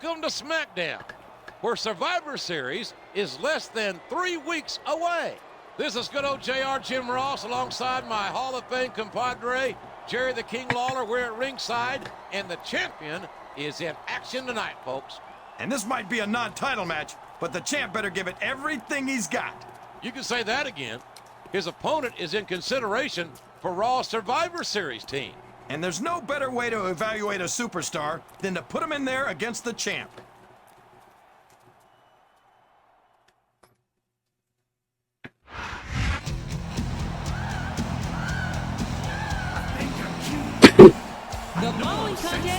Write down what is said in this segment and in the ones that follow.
Welcome to Smackdown, where Survivor Series is less than 3 weeks away. This is good old JR Jim Ross alongside my Hall of Fame compadre, Jerry the King Lawler. We're at ringside, and the champion is in action tonight, folks. And this might be a non-title match, but the champ better give it everything he's got. You can say that again. His opponent is in consideration for Raw's Survivor Series team. And there's no better way to evaluate a superstar than to put him in there against the champ.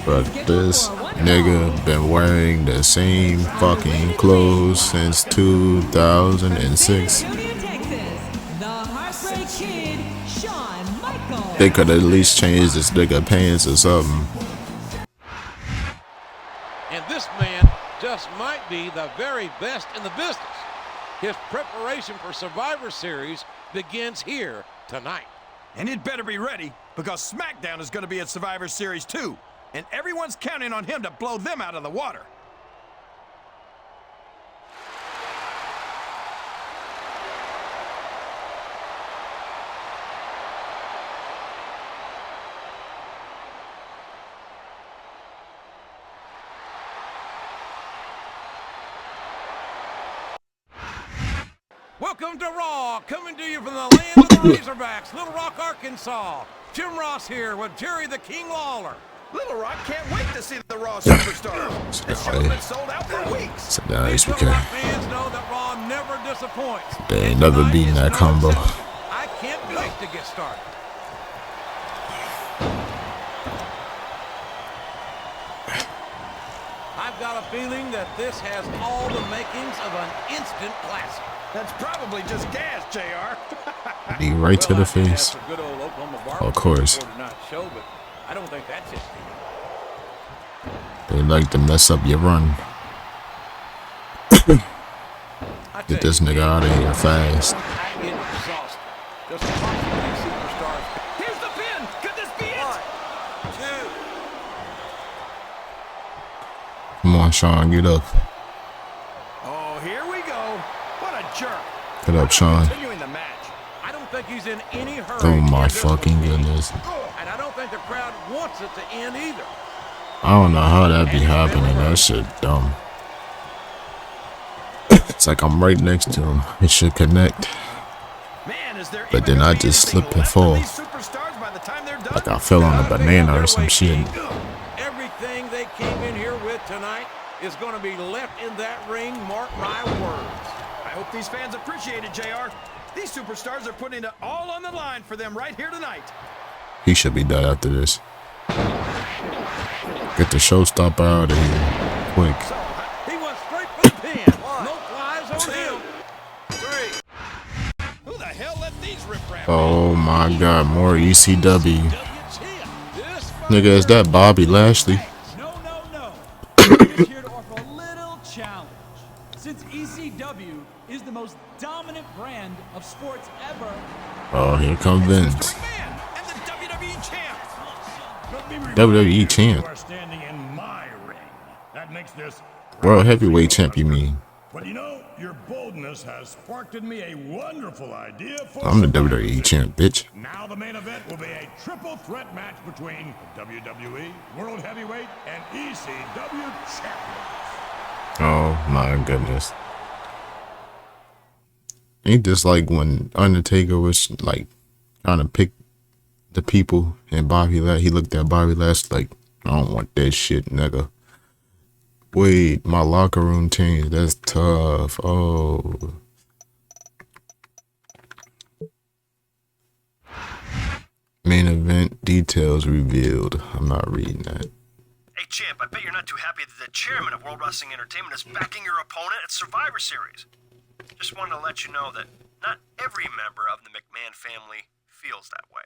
But this nigga been wearing the same fucking clothes since 2006. They could at least change this nigga pants or something. And this man just might be the very best in the business. His preparation for Survivor Series begins here tonight. And he'd better be ready, because Smackdown is going to be at Survivor Series 2, and everyone's counting on him to blow them out of the water. Welcome to Raw, coming to you from the land of the Razorbacks, Little Rock, Arkansas. Jim Ross here with Jerry the King Lawler. Little Rock can't wait to see the Raw superstar. This show's been sold out for weeks. Sit down, These HBK. Little Rock fans know that Raw never disappoints. They ain't never beaten that combo. I can't wait to get started. I've got a feeling that this has all the makings of an instant classic. That's probably just gas, JR. Knee right to the face. Of course. Show, but I don't think that's it. They like to mess up your run. Get this nigga out of here fast. I get exhausted. Just watching these superstars. Here's the pin. Could this be it? 1, 2. Come on, Sean, get up. Oh, here we go. What a jerk. Get up, Sean. Continuing the match. I don't think he's in any hurry. Oh my fucking goodness. And I don't think the crowd wants it to end either. I don't know how that be happening. That shit dumb. It's like I'm right next to him. It should connect. Man, is there But then I just slip and fall. Like I fell on a banana or some shit. Everything they came in here with tonight is going to be left in that ring, mark my words. I hope these fans appreciate it, JR. These superstars are putting it all on the line for them right here tonight. He should be dead after this. Get the showstopper out of here. Quick. He went straight for the pin. No flies on him. 3. Who the hell let these rip-rap? Oh my god, more ECW. Nigga, is that Bobby Lashley? No. I'm just here to offer a little challenge. Since ECW is the most dominant brand of sports ever. Oh, here comes Vince. McMahon and the WWE champ. WWE champ. You are standing in my ring. That makes this World heavyweight champ, you mean? But you know, your boldness has sparked in me a wonderful idea for I'm the Survivor WWE Series. champ, bitch. Now the main event will be a triple threat match between WWE, World Heavyweight, and ECW champions. Oh my goodness. Ain't this like when Undertaker was like trying to pick the people and Bobby Lashley, he looked at Bobby Lashley like, I don't want that shit, nigga. Wait, my locker room changed. That's tough. Oh. Main event details revealed. I'm not reading that. Hey, champ, I bet you're not too happy that the chairman of World Wrestling Entertainment is backing your opponent at Survivor Series. Just wanted to let you know that not every member of the McMahon family feels that way.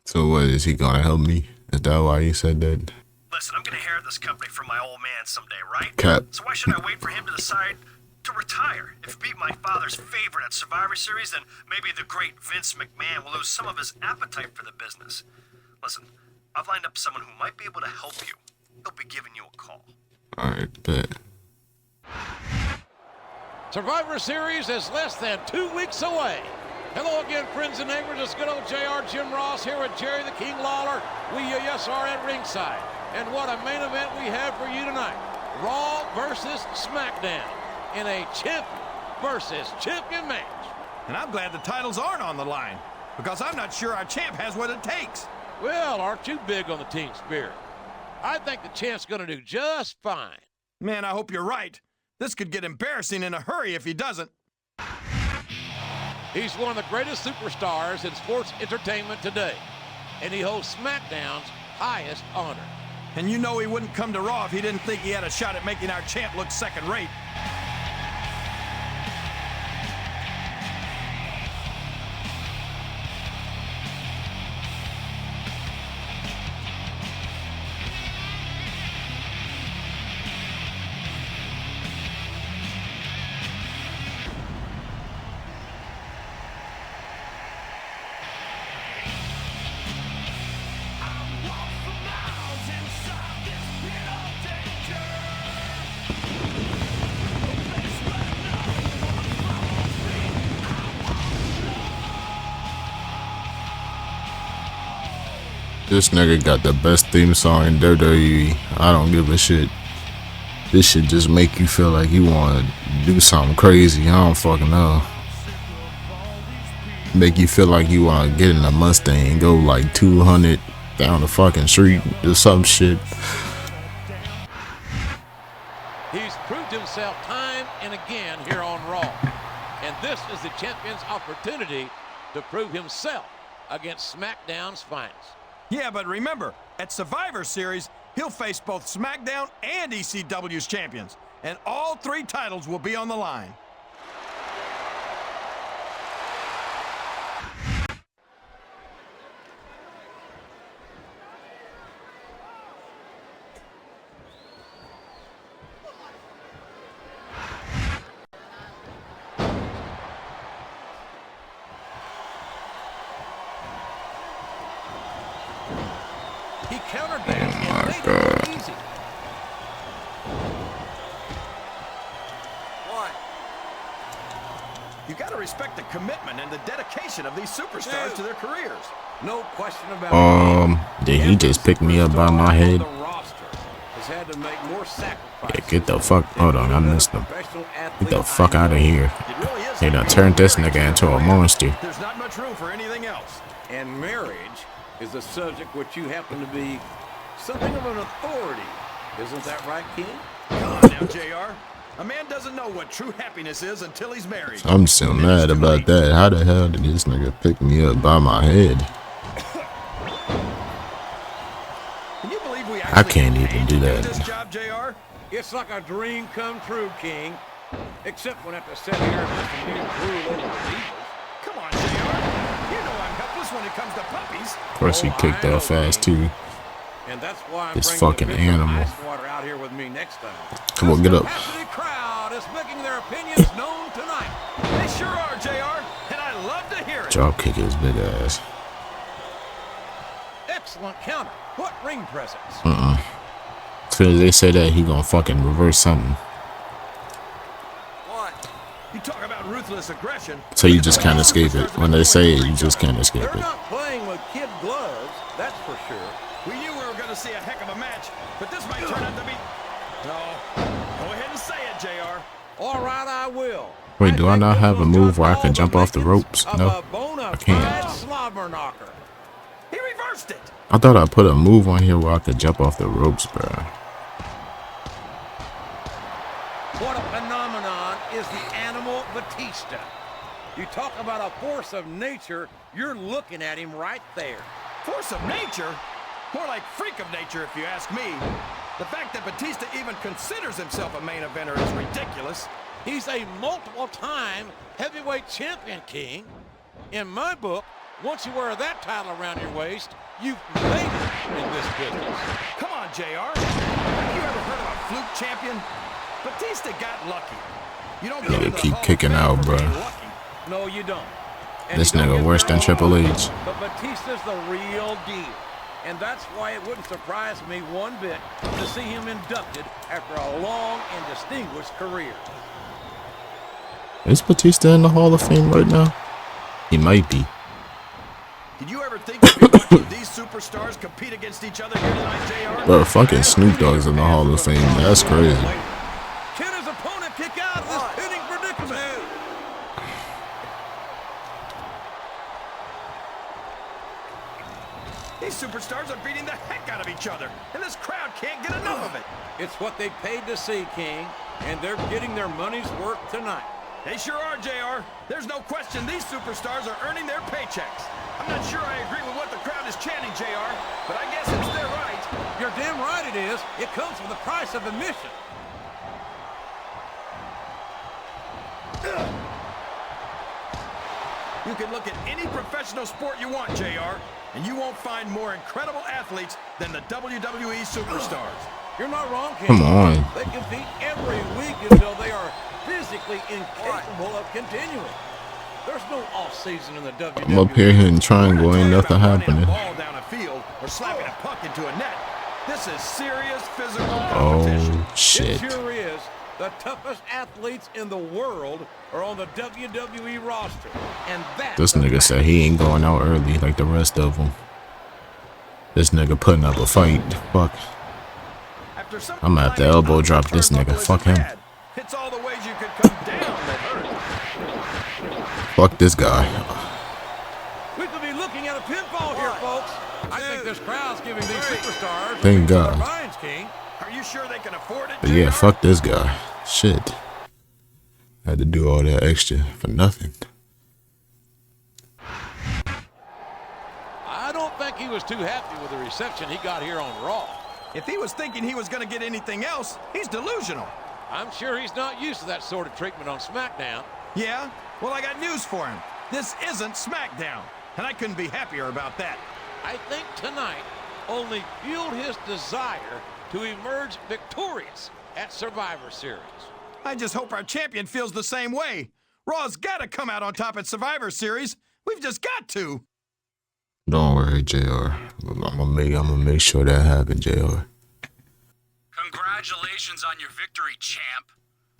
So what, is he gonna help me? Is that why you said that? Listen, I'm gonna inherit this company from my old man someday, right? Cap. So why should I wait for him to decide to retire? If he beat my father's favorite at Survivor Series, then maybe the great Vince McMahon will lose some of his appetite for the business. Listen, I've lined up someone who might be able to help you. He'll be giving you a call. Alright, bet. Survivor Series is less than 2 weeks away. Hello again, friends and neighbors. It's good old JR Jim Ross here with Jerry the King Lawler. We, yes, are at ringside. And what a main event we have for you tonight. Raw versus Smackdown in a champion versus champion match. And I'm glad the titles aren't on the line, because I'm not sure our champ has what it takes. Well, aren't you big on the team spirit? I think the champ's going to do just fine. Man, I hope you're right. This could get embarrassing in a hurry if he doesn't. He's one of the greatest superstars in sports entertainment today, and he holds SmackDown's highest honor. And you know he wouldn't come to Raw if he didn't think he had a shot at making our champ look second-rate. This nigga got the best theme song in WWE. I don't give a shit. This shit just make you feel like you want to do something crazy. I don't fucking know. Make you feel like you want to get in a Mustang and go like 200 down the fucking street or some shit. He's proved himself time and again here on Raw. And this is the champion's opportunity to prove himself against SmackDown's finest. Yeah, but remember, at Survivor Series, he'll face both SmackDown and ECW's champions, and all 3 titles will be on the line. He countered that and made it look easy. What? You gotta respect the commitment and the dedication of these superstars to their careers. No question about it. Did he just pick me up by my head? The roster has had to make more sacrifices. Yeah, get the fuck. Hold on, I missed him. Get the fuck out of here. They done turned this nigga into a monster. There's not much room for anything else. And marriage is a subject which you happen to be something of an authority. Isn't that right, King? Come on now, JR. A man doesn't know what true happiness is until he's married. I'm still mad about that. How the hell did this nigga pick me up by my head? Can you believe we I can't actually even do that. this job, JR? It's like a dream come true, King. Except when I have to sit here and listen to you drool over the divas. Come on, JR. You know I'm helpless when it comes to puppies. Of course, he kicked that fast too. And that's why I'm This bringing fucking a bit of animal. ice water out here with me next time. Come on, get up. Capacity crowd is making their opinions known tonight. They sure are, JR. And I love to hear it. Drop kick his big ass. Excellent counter. What ring presence. As soon as they say that, he gonna fucking reverse something. What? You talk about ruthless aggression. So you just can't escape it. When they say it, you just can't escape They're it. not playing with kid gloves, that's for sure. We knew we were going to see a heck of a match, but this might turn out to be... No. Go ahead and say it, JR. All right, I will. Wait, do I not have a move where I can jump off the ropes? Of No, a bona I can't. fide slobber knocker. He reversed it. I thought I put a move on here where I could jump off the ropes, bro. What a phenomenon is the animal Batista. You talk about a force of nature, you're looking at him right there. Force of nature? More like freak of nature, if you ask me. The fact that Batista even considers himself a main eventer is ridiculous. He's a multiple-time heavyweight champion, King. In my book, once you wear that title around your waist, you've made it in this business. Come on, JR. Have you ever heard of a fluke champion? Batista got lucky. You don't get Nigga into the keep Hall of kicking Fame out, for bro. being lucky. No, you don't. And This you don't nigga get worse me than wrong, Triple H. But Batista's the real deal. And that's why it wouldn't surprise me one bit to see him inducted after a long and distinguished career. Is Batista in the Hall of Fame right now? He might be. Did you ever think you'd be watching these superstars compete against each other here tonight, JR? Bro, fucking Snoop Dogg's in the Hall of Fame. That's crazy. Can his opponent kick out of this pinning predicament? These superstars are beating the heck out of each other, and this crowd can't get enough of it. It's what they paid to see, King, and they're getting their money's worth tonight. They sure are, JR. There's no question these superstars are earning their paychecks. I'm not sure I agree with what the crowd is chanting, JR, but I guess it's their right. You're damn right it is. It comes with the price of admission. You can look at any professional sport you want, JR, and you won't find more incredible athletes than the WWE superstars. You're not wrong, King. Come on. They compete every week until they are physically incapable of continuing. There's no off-season in the WWE. I'm up here hitting triangle, ain't nothing happening. Ball down a field or slapping a puck into a net. This is serious physical competition. Oh, shit. It sure is. The toughest athletes in the world are on the WWE roster. And that's This nigga said he ain't going out early like the rest of them. This nigga putting up a fight. Fuck. I'm gonna have to elbow drop this nigga. Fuck him. It's all the ways you could come down that hurt. Fuck this guy. We could be looking at a pinfall here, folks. I think this crowd's giving these superstars Thank God. minds, King. Are you sure they can afford it? But yeah, fuck this guy. Shit. Had to do all that extra for nothing. I don't think he was too happy with the reception he got here on Raw. If he was thinking he was going to get anything else, he's delusional. I'm sure he's not used to that sort of treatment on Smackdown. Yeah? Well, I got news for him. This isn't Smackdown, and I couldn't be happier about that. I think tonight only fueled his desire to emerge victorious at Survivor Series. I just hope our champion feels the same way. Raw's got to come out on top at Survivor Series. We've just got to. Don't worry, JR. I'm gonna make sure that happens, JR. Congratulations on your victory, champ.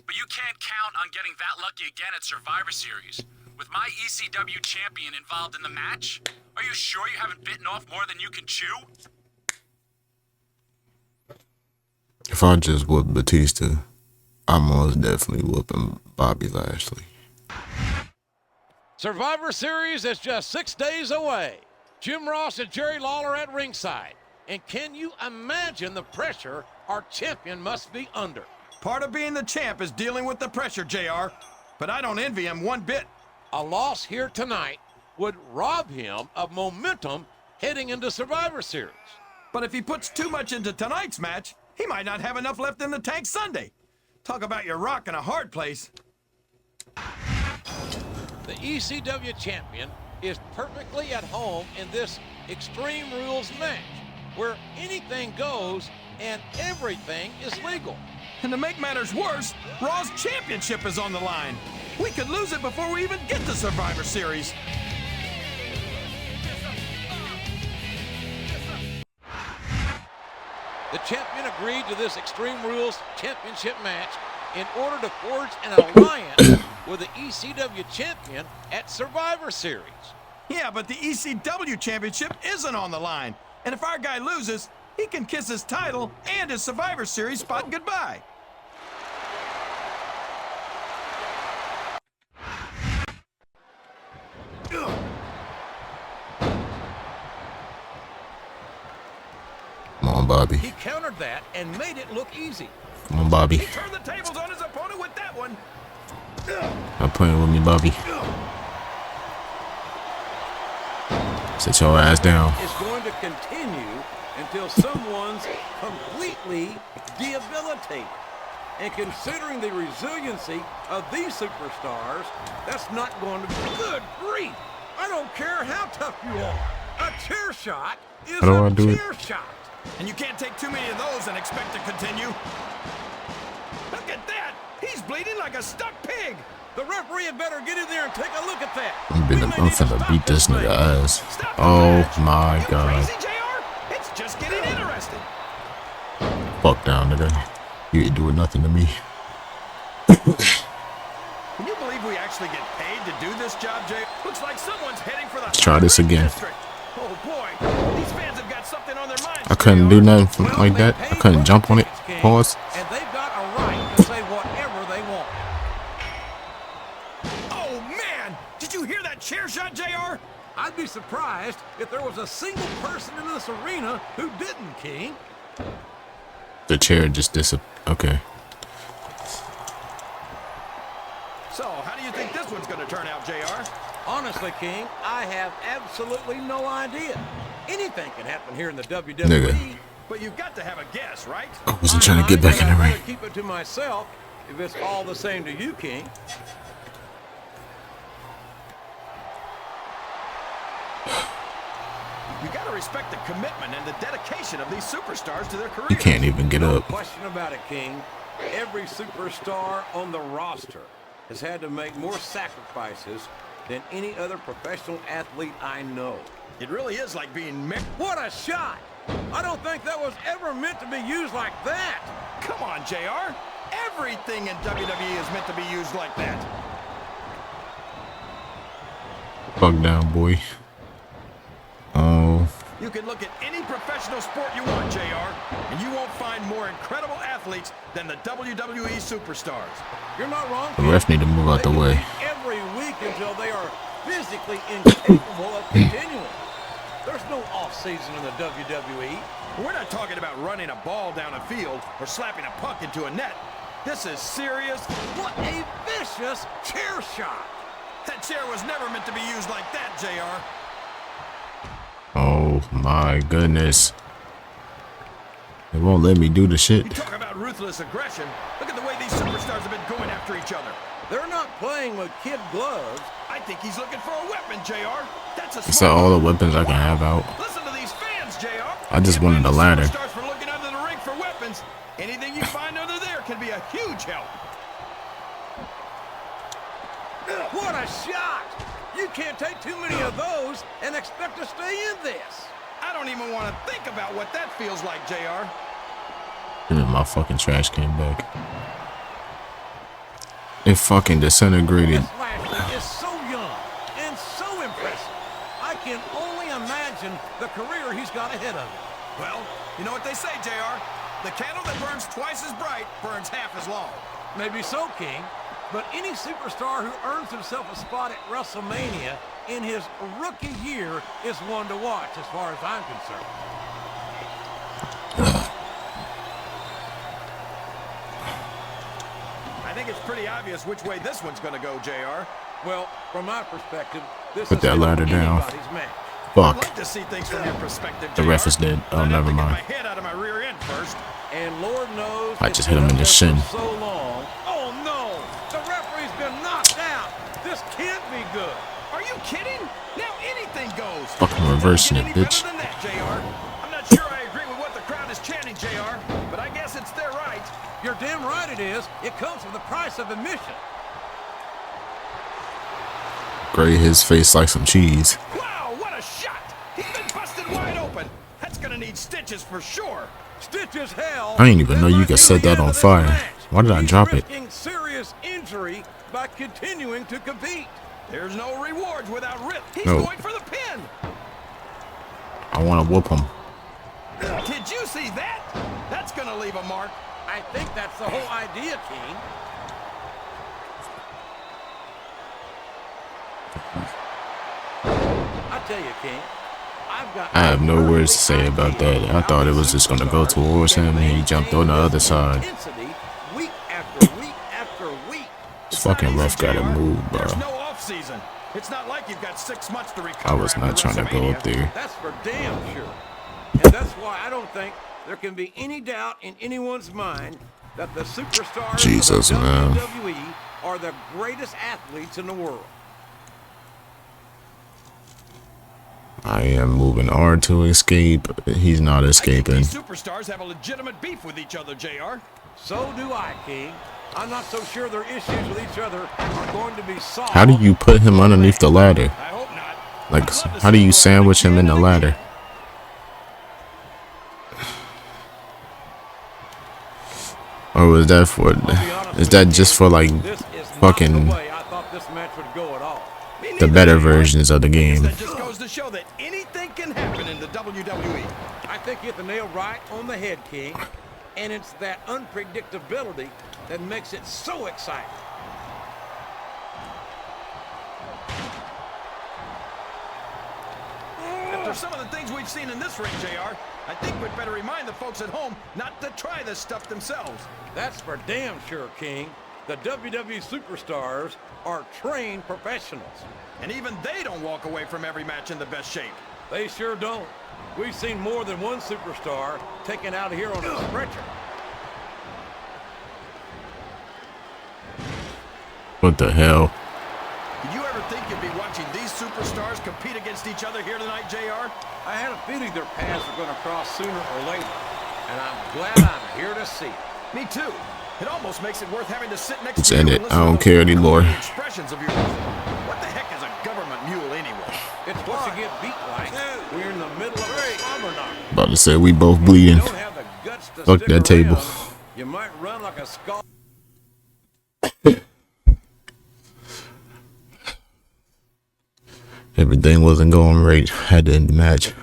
But you can't count on getting that lucky again at Survivor Series. With my ECW champion involved in the match, are you sure you haven't bitten off more than you can chew? If I just whoop Batista, I'm most definitely whooping Bobby Lashley. Survivor Series is just 6 days away. Jim Ross and Jerry Lawler at ringside. And can you imagine the pressure our champion must be under? Part of being the champ is dealing with the pressure, JR. But I don't envy him one bit. A loss here tonight would rob him of momentum heading into Survivor Series. But if he puts too much into tonight's match, he might not have enough left in the tank Sunday. Talk about your rock in a hard place. The ECW champion is perfectly at home in this Extreme Rules match, where anything goes and everything is legal. And to make matters worse, Raw's championship is on the line. We could lose it before we even get to Survivor Series. The champion agreed to this Extreme Rules championship match in order to forge an alliance with the ECW champion at Survivor Series. Yeah, but the ECW championship isn't on the line. And if our guy loses, he can kiss his title and his Survivor Series spot goodbye. Come on, Bobby. He countered that and made it look easy. Come on, Bobby. He turned the tables on his opponent with that one. Stop playing with me, Bobby. Sit your ass down. It's going to continue until someone's completely debilitated. And considering the resiliency of these superstars, that's not going to be good grief. I don't care how tough you are. A chair shot is How do I a do it? chair shot. And you can't take too many of those and expect to continue. Look at that! He's bleeding like a stuck pig! The referee had better get in there and take a look at that. I'm finna beat this nigga ass. Oh my God. Crazy, JR? It's just getting interesting. Fuck down, nigga. You ain't doing nothing to me. Can you believe we actually get paid to do this job, Jay? Looks like someone's heading for the Let's try this again. district. Oh boy, these fans have got something on their minds. I couldn't do nothing from, Well, like they that. I paid couldn't for jump on it. tickets, King, Pause. And they've got a right to say whatever they want. Oh man, did you hear that chair shot, JR? I'd be surprised if there was a single person in this arena who didn't, King. The chair just disappeared. Okay. So, how do you think this one's gonna turn out, JR? Honestly, King, I have absolutely no idea. Anything can happen here in the WWE. Nigga. But you've got to have a guess, right? I wasn't trying to get back in the I'd ring. rather keep it to myself if it's all the same to you, King. You gotta respect the commitment and the dedication of these superstars to their careers. You can't even get No up. question about it, King. Every superstar on the roster has had to make more sacrifices than any other professional athlete I know. It really is like being married. What a shot! I don't think that was ever meant to be used like that. Come on, JR. Everything in WWE is meant to be used like that. Fuck down, boy. Oh. You can look at any professional sport you want, JR, and you won't find more incredible athletes than the WWE superstars. You're not wrong, The King. ref need to move out the They way. compete every week until they are physically incapable of continuing. There's no off-season in the WWE. We're not talking about running a ball down a field or slapping a puck into a net. This is serious. What a vicious chair shot! That chair was never meant to be used like that, JR. Oh my goodness. They won't let me do the You shit. talk about ruthless aggression. Look at the way these superstars have been going after each other. They're not playing with kid gloves. I think he's looking for a weapon, JR. That's a That's smart all the move. weapons I can have out. Listen to these fans, JR. I just Can't wanted blame a the ladder. superstars for looking under the ring for weapons. Anything you find under there can be a huge help. What a shot! You can't take too many of those and expect to stay in this. I don't even want to think about what that feels like, JR. Give me my fucking trash can back. It fucking disintegrated. This Lashley is so young and so impressive. I can only imagine the career he's got ahead of him. Well, you know what they say, JR. The candle that burns twice as bright burns half as long. Maybe so, King. But any superstar who earns himself a spot at WrestleMania in his rookie year is one to watch, as far as I'm concerned. I think it's pretty obvious which way this one's going to go, JR. Well, from my perspective, this Put is that ladder down. anybody's match. I'd Fuck. like to see things from your perspective, The JR. ref is dead. Oh, I'd have never to get mind. my head out of my rear end first. And Lord knows I it's just hit him been in the up there shin. for so long. Oh no! The referee's been knocked out. This can't be good. Are you kidding? Now anything goes. Fucking reversing it, Doesn't get any bitch. better than that, JR. I'm not sure I agree with what the crowd is chanting, JR, but I guess it's their right. You're damn right it is. It comes with the price of admission. Grate his face like some cheese. Wow, what a shot! He's been busted wide open. That's gonna need stitches for sure. Stitches hell. I didn't even know That you might could be set the that end on of this fire. match. Why did I He's drop it? risking serious injury by continuing to compete. There's no rewards without risk. He's No. going for the pin. I want to whoop him. Did you see that? That's gonna leave a mark. I think that's the whole idea, King. I tell you, King, I have no words to say about that. I thought it was just going to go towards him and he jumped on the other side. Week after week after week. This fucking ref got to move, bro. There's no off season. It's not like you've got 6 months to recover. I was not after trying to go WrestleMania. up there. That's for damn sure. And that's why I don't think there can be any doubt in anyone's mind that the superstars Jesus, of the man. WWE are the greatest athletes in the world. I am moving R to escape. He's not escaping. These superstars have a legitimate beef with each other, JR. So do I, King. I'm not so sure their issues with each other are going to be solved. How do you put him underneath the ladder? I hope not. Like, I'd love to how do see you them sandwich him in the again. ladder? Or was that for? Is that just for like This is not fucking the way I thought this match would go at all. the better versions of the game? That just goes to show that anything can happen in the WWE. I think you hit the nail right on the head, King. And it's that unpredictability that makes it so exciting. After some of the things we've seen in this ring, JR, I think we'd better remind the folks at home not to try this stuff themselves. That's for damn sure, King. The WWE superstars are trained professionals. And even they don't walk away from every match in the best shape. They sure don't. We've seen more than one superstar taken out of here on a stretcher. What the hell? Did you ever think you'd be watching these superstars compete against each other here tonight, JR? I had a feeling their paths were going to cross sooner or later, and I'm glad I'm here to see it. Me too. It almost makes it worth having to sit next Let's to you end and it. listen I to don't those care anymore. expressions of yours. What the heck is a government mule anyway? It's what you get beat like. We're in the middle of a slobber knocker. About to say we both You bleeding. don't have the guts to Fuck stick that table. around. You might run like a skull. Everything wasn't going right. Had to end the match.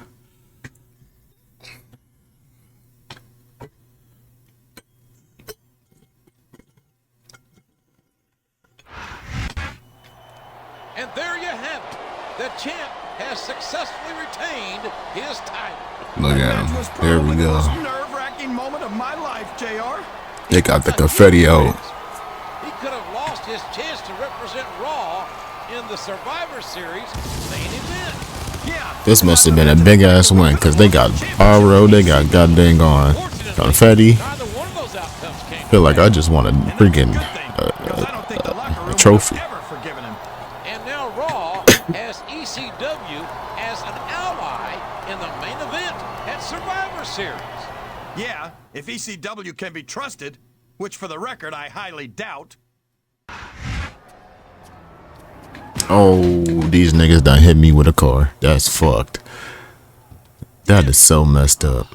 And there you have it. The champ has successfully retained his title. Look at That was him. There we probably the go. most nerve-wracking moment of my life, JR. They got the confetti out. He could have lost his chance to represent Raw in the Survivor Series main event. Yeah. This must have been a big ass win because they got pyro, they got goddamn gone confetti. Neither one of those outcomes came. Feel like I just won a freaking a trophy. Ever forgiven him. And now Raw has ECW as an ally in the main event at Survivor Series. Yeah, if ECW can be trusted, which for the record I highly doubt. Oh, these niggas done hit me with a car. That's fucked. That is so messed up.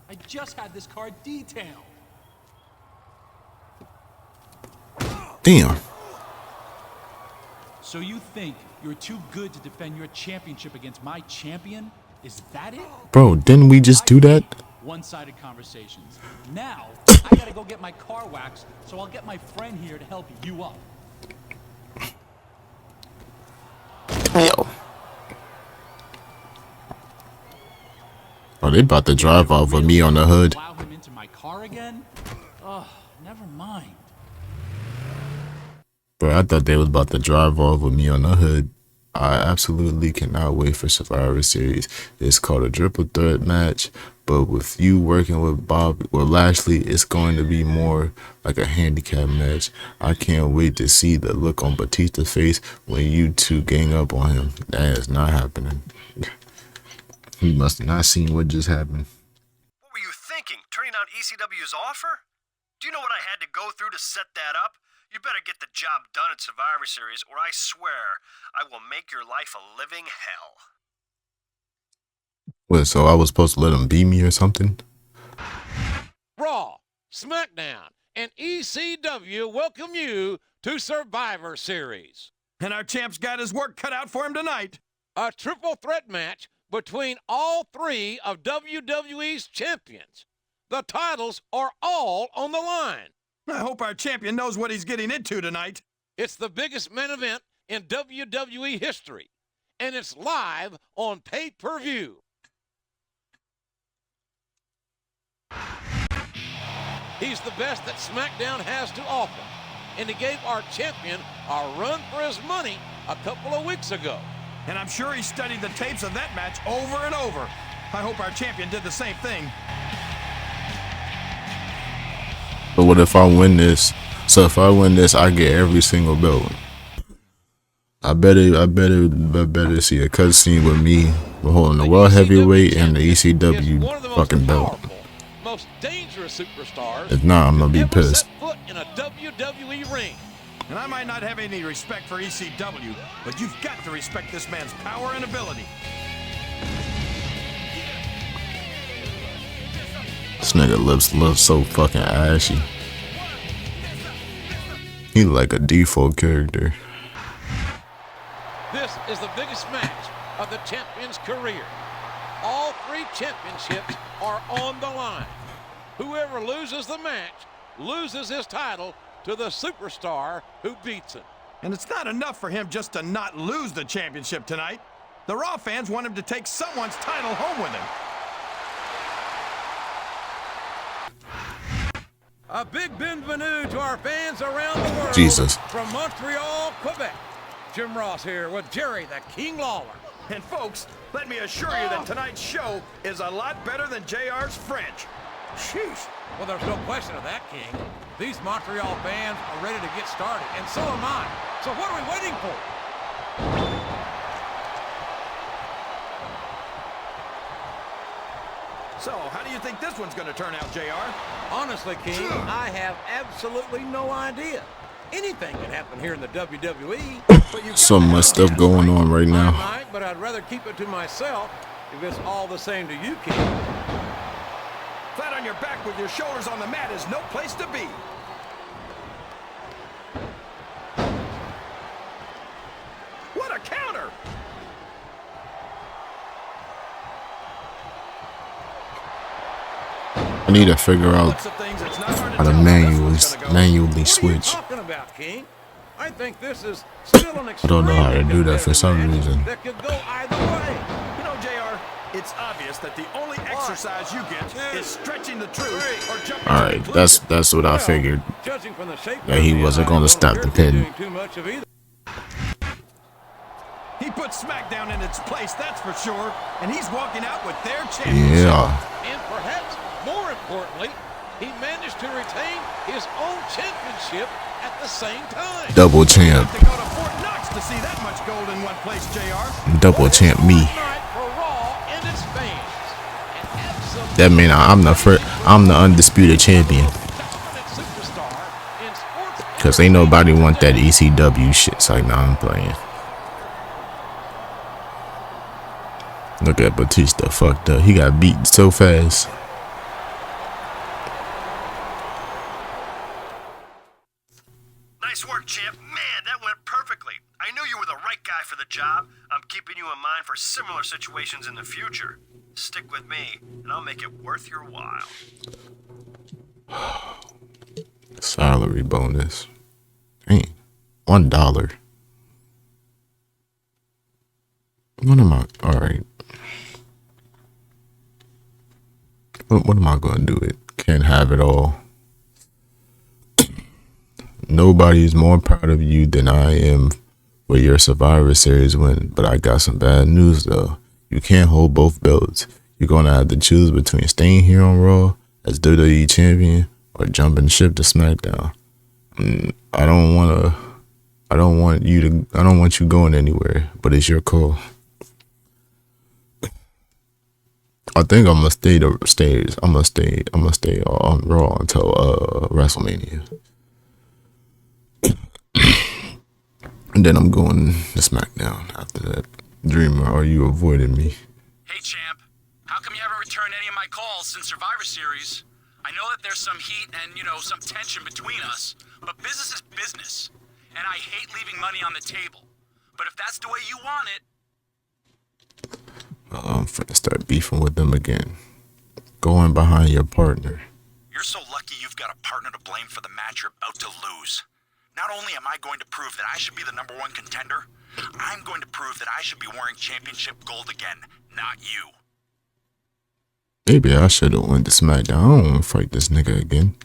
I just had this car detailed. Damn. So you think you're too good to defend your championship against my champion? Is that it? Bro, didn't we just do that? One-sided conversations. Now, I gotta go get my car waxed, so I'll get my friend here to help you up. Yo. Oh, they about to drive off with me on the hood. Allow him into my car again? Oh, never mind. Bro, I thought they was about to drive off with me on the hood. I absolutely cannot wait for Survivor Series. It's called a triple threat match, but with you working with Lashley, it's going to be more like a handicap match. I can't wait to see the look on Batista's face when you two gang up on him. That is not happening. He must have not seen what just happened. What were you thinking? Turning down ECW's offer? Do you know what I had to go through to set that up? You better get the job done at Survivor Series, or I swear I will make your life a living hell. What, so I was supposed to let him beat me or something? Raw, Smackdown, and ECW welcome you to Survivor Series. And our champ's got his work cut out for him tonight. A triple threat match between all three of WWE's champions. The titles are all on the line. I hope our champion knows what he's getting into tonight. It's the biggest main event in WWE history, and it's live on pay-per-view. He's the best that Smackdown has to offer, and he gave our champion a run for his money a couple of weeks ago. And I'm sure he studied the tapes of that match over and over. I hope our champion did the same thing. But what if I win this? So if I win this, I get every single belt. I better see a cutscene with me holding the World Heavyweight and the ECW fucking belt. Most dangerous superstars. If not, I'm gonna be ever pissed. set foot in a WWE ring. And I might not have any respect for ECW, but you've got to respect this man's power and ability. This nigga lips look so fucking ashy. He like a default character. This is the biggest match of the champion's career. All 3 championships are on the line. Whoever loses the match loses his title to the superstar who beats him. And it's not enough for him just to not lose the championship tonight. The Raw fans want him to take someone's title home with him. A big bienvenue to our fans around the world. Jesus. From Montreal, Quebec. Jim Ross here with Jerry the King Lawler. And folks, let me assure you that tonight's show is a lot better than JR's French. Sheesh. Well, there's no question of that, King. These Montreal fans are ready to get started, and so am I. So what are we waiting for? So, how do you think this one's going to turn out, JR? Honestly, King, I have absolutely no idea. Anything can happen here in the WWE. But you've So got to much have stuff going on right I now. might, but I'd rather keep it to myself if it's all the same to you, King. Flat on your back with your shoulders on the mat is no place to be. What a counter! I need to figure out how to manually switch. Talking about, King? I think this is still an I don't know how to do that for some reason. that could go either way. You know, JR, it's obvious that the only exercise you get is stretching the truth or jumping. All right, that's what I figured. Judging from the shape That he of the wasn't eye, gonna I stop don't the appear to be pin. doing too much of either. He put Smackdown in its place, that's for sure, and he's walking out with their championship. Yeah. And perhaps more importantly, he managed to retain his own championship at the same time. Double champ. To go to Fort Knox to see that much gold in one place, JR. Double champ me. Night for Raw and its fans. An absolute That means I'm the undisputed champion. dominant superstar in sports. Cause ain't nobody want that ECW shit. So like, nah, I'm playing. Look at Batista, fucked up. He got beat so fast. Nice work, champ. Man, that went perfectly. I knew you were the right guy for the job. I'm keeping you in mind for similar situations in the future. Stick with me, and I'll make it worth your while. Salary bonus. Dang. $1. What am I? All right. What am I going to do? It can't have it all. Nobody is more proud of you than I am with your Survivor Series win. But I got some bad news though. You can't hold both belts. You're gonna have to choose between staying here on Raw as WWE champion or jumping ship to SmackDown. I don't want you going anywhere. But it's your call. I think I'm gonna stay on Raw until WrestleMania. And then I'm going to SmackDown after that. Dreamer, are you avoiding me? Hey, champ. How come you haven't returned any of my calls since Survivor Series? I know that there's some heat and, some tension between us, but business is business. And I hate leaving money on the table. But if that's the way you want it... Well, I'm finna start beefing with them again. Going behind your partner. You're so lucky you've got a partner to blame for the match you're about to lose. Not only am I going to prove that I should be the #1 contender, I'm going to prove that I should be wearing championship gold again, not you. Maybe I should have went to SmackDown. I don't want to fight this nigga again.